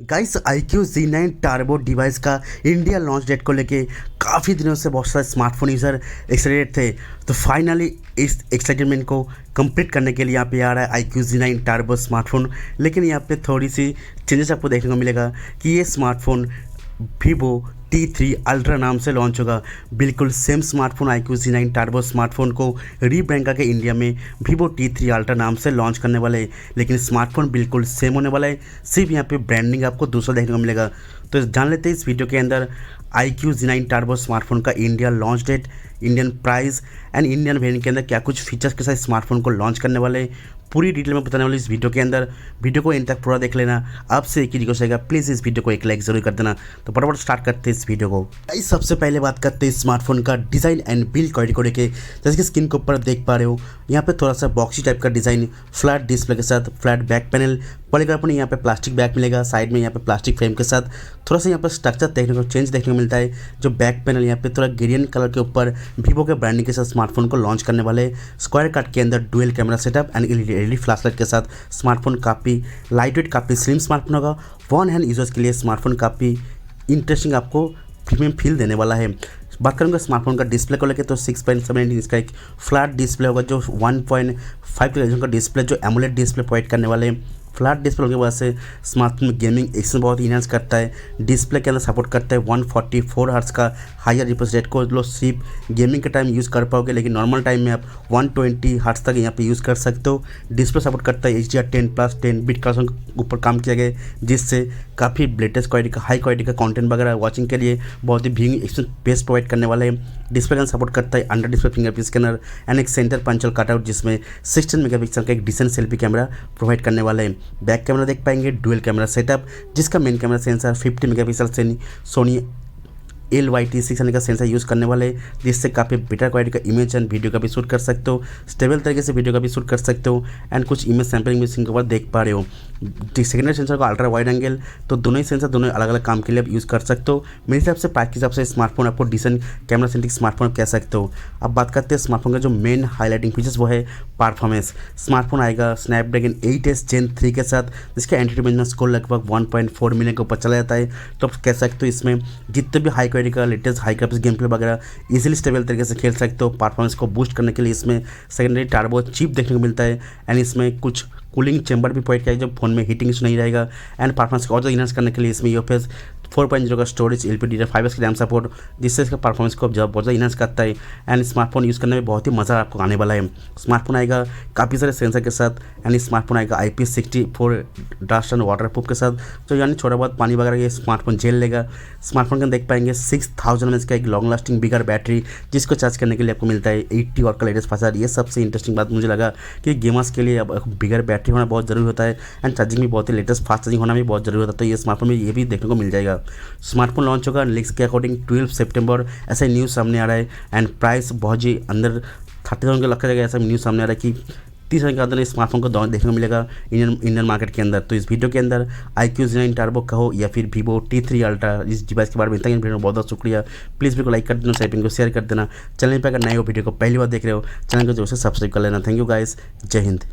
Guys IQOO Z9 turbo device का India launch date को लेके काफ़ी दिनों से बहुत सारे स्मार्टफोन यूज़र एक्साइटेड थे। तो फाइनली इस एक्साइटमेंट को कंप्लीट करने के लिए यहाँ पे आ रहा है IQOO Z9 टर्बो स्मार्टफोन। लेकिन यहाँ पे थोड़ी सी चेंजेस आपको देखने को मिलेगा कि ये स्मार्टफोन Vivo T3 अल्ट्रा नाम से लॉन्च होगा। बिल्कुल same smartphone IQOO Z9 turbo smartphone को रीब्रांड करके इंडिया में Vivo T3 अल्ट्रा नाम से लॉन्च करने वाले हैं। लेकिन स्मार्टफोन बिल्कुल सेम होने वाला है, सिर्फ यहाँ पे ब्रांडिंग आपको दूसरा देखने को मिलेगा। तो जान लेते हैं इस वीडियो के अंदर IQOO Z9 टर्बो स्मार्टफोन का India launch date, Indian price and Indian variant के अंदर क्या कुछ फीचर्स के साथ स्मार्टफोन को लॉन्च करने वाले हैं। पूरी डिटेल में बताने वाले इस वीडियो के अंदर। वीडियो को इन तक पूरा देख लेना। आपसे एक ही रिक्वेस्ट रहेगा, प्लीज़ इस वीडियो को एक लाइक जरूर कर देना। तो फटाफट स्टार्ट करते हैं इस वीडियो को। सबसे पहले बात करते हैं स्मार्टफोन का डिज़ाइन एंड बिल्ड क्वालिटी को लेकर। जैसे कि स्क्रीन के ऊपर देख पा रहे हो, यहाँ पे थोड़ा सा बॉक्सी टाइप का डिज़ाइन, फ्लैट डिस्प्ले के साथ फ्लैट बैक पैनल, पॉलीकार्बोनेट यहाँ पे प्लास्टिक बैक मिलेगा, साइड में यहाँ पे प्लास्टिक फ्रेम के साथ थोड़ा सा यहाँ पर स्ट्रक्चर देखने को चेंज देखने को मिलता है। जो बैक पैनल यहाँ पे थोड़ा ग्रीन कलर के ऊपर Vivo के ब्रांडिंग के साथ स्मार्टफोन को लॉन्च करने वाले। स्क्वायर कट के अंदर dual camera setup and LED flashlight के साथ स्मार्टफोन काफ़ी लाइट वेट, काफ़ी स्लिम स्मार्टफोन होगा। वन हैंड यूजर्स के लिए स्मार्टफोन काफ़ी इंटरेस्टिंग आपको प्रीमियम फील देने वाला है। बात करूँगा स्मार्टफोन का डिस्प्ले को लेकर, तो 6.7 इंच का एक फ्लैट डिस्प्ले होगा, जो 1.5 का डिस्प्ले जो एमोलेड डिस्प्ले प्रोवाइड करने वाले हैं। फ्लैट डिस्प्ले होने की वजह से स्मार्टफोन में गेमिंग एक्सपीरियंस बहुत इनहांस करता है। डिस्प्ले के अंदर सपोर्ट करता है 144 हर्ट्ज का हायर रिफ्रेश रेट को, जो सिर्फ गेमिंग के टाइम यूज़ कर पाओगे, लेकिन नॉर्मल टाइम में आप 120 हर्ट्ज तक यहाँ पे यूज़ कर सकते हो। डिस्प्ले सपोर्ट करता है HDR10+ 10 बिट का ऊपर काम किया गया है, जिससे काफ़ी लेटेस्ट क्वालिटी का, हाई क्वालिटी का कंटेंट वगैरह वॉचिंग के लिए बहुत ही व्यूइंग एक्सपीरियंस बेस्ट प्रोवाइड करने वाले हैं। डिस्प्ले का सपोर्ट करता है under display fingerprint scanner and एक सेंटर पंचल कटआउट, जिसमें 16 मेगापिक्सल का एक डिसेंट सेल्फी कैमरा प्रोवाइड करने वाले हैं। बैक कैमरा देख पाएंगे डुअल कैमरा सेटअप, जिसका मेन कैमरा सेंसर 50 मेगापिक्सल से सोनी LYT600 का सेंसर यूज़ करने वाले, जिससे काफ़ी बेटर क्वालिटी का इमेज एंड वीडियो का भी शूट कर सकते हो, स्टेबल तरीके से वीडियो का भी शूट कर सकते हो एंड कुछ इमेज सैम्पलिंग भी स्क्रीन के ऊपर देख पा रहे हो। सेकेंडरी सेंसर का अल्ट्रा वाइड एंगल, तो दोनों ही सेंसर दोनों अलग अलग काम के लिए आप यूज़ कर सकते हो। मेरे हिसाब से प्राइस के हिसाब से स्मार्टफोन आपको डिसेंट कैमरा सेंट्रिक स्मार्टफोन कह सकते हो। अब बात करते हैं स्मार्टफोन का जो मेन हाईलाइटिंग फीचर्स, वो है परफॉर्मेंस। स्मार्टफोन आएगा स्नैपड्रैगन 8S Gen 3 के साथ, जिसका एंट्री बेंचमार्क स्कोर लगभग 1.4 मिलियन के ऊपर चला जाता है। तो आप कह सकते हो इसमें जितने भी हाई क्वालिटी का latest high graphics game play वगैरह इजीली स्टेबल तरीके से खेल सकते हो। परफॉर्मेंस को बूस्ट करने के लिए इसमें सेकेंडरी टर्बो चिप देखने को मिलता है एंड इसमें कुछ कूलिंग चैम्बर भी प्रोवाइड किया है, जो फोन में हीटिंग इशू नहीं रहेगा। एंड परफॉर्मेंस को और ज़्यादा इनहांस करने के लिए इसमें UFS 4.0 का स्टोरेज, LPDDR5 की रैम सपोर्ट, जिससे इसका परफॉर्मेंस को बहुत ज़्यादा इनहांस करता है एंड स्मार्टफोन यूज़ करने में बहुत ही मज़ा आपको आने वाला है। स्मार्टफोन आएगा काफ़ी सारे सेंसर के साथ एंड स्मार्टफोन आएगा IP64 dust and water proof के साथ, तो यानी थोड़ा बहुत पानी वगैरह ये स्मार्टफोन झेल लेगा। स्मार्टफोन के अंदर देख पाएंगे 6000 mAh का एक लॉन्ग लास्टिंग बिगर बैटरी, जिसको चार्ज करने के लिए आपको मिलता है 80 वाट का लेटेस्ट फास्ट। ये सबसे इंटरेस्टिंग बात मुझे लगा कि गेमर्स के लिए अब बिगर बैटरी होना बहुत ज़रूरी होता है एंड चार्जिंग भी बहुत ही लेटेस्ट फास्ट चार्जिंग होना भी बहुत ज़रूरी होता है। तो ये स्मार्टफोन में ये भी देखने को मिल जाएगा। स्मार्टफोन लॉन्च होगा लीक्स के अकॉर्डिंग 12 सितंबर, ऐसा न्यूज़ सामने आ रहा है एंड प्राइस बहुत ही अंदर 30,000 का लग जाएगा, ऐसा न्यूज़ सामने आ रहा है कि 30,000 के अंदर इस स्मार्टफोन को देखने को मिलेगा इंडियन मार्केट के अंदर। तो इस वीडियो के अंदर IQOO Z9 टर्बो कहो या फिर Vivo T3 अल्ट्रा, इस डिवाइस के बारे में इतना वीडियो में बहुत बहुत शुक्रिया। प्लीज़ वीडियो को लाइक कर देना, शेयर को शेयर कर देना। चैनल पर अगर नए हो, वीडियो को पहली बार देख रहे हो, चैनल को जरूर से सब्सक्राइब कर लेना। थैंक यू गाइस, जय हिंद।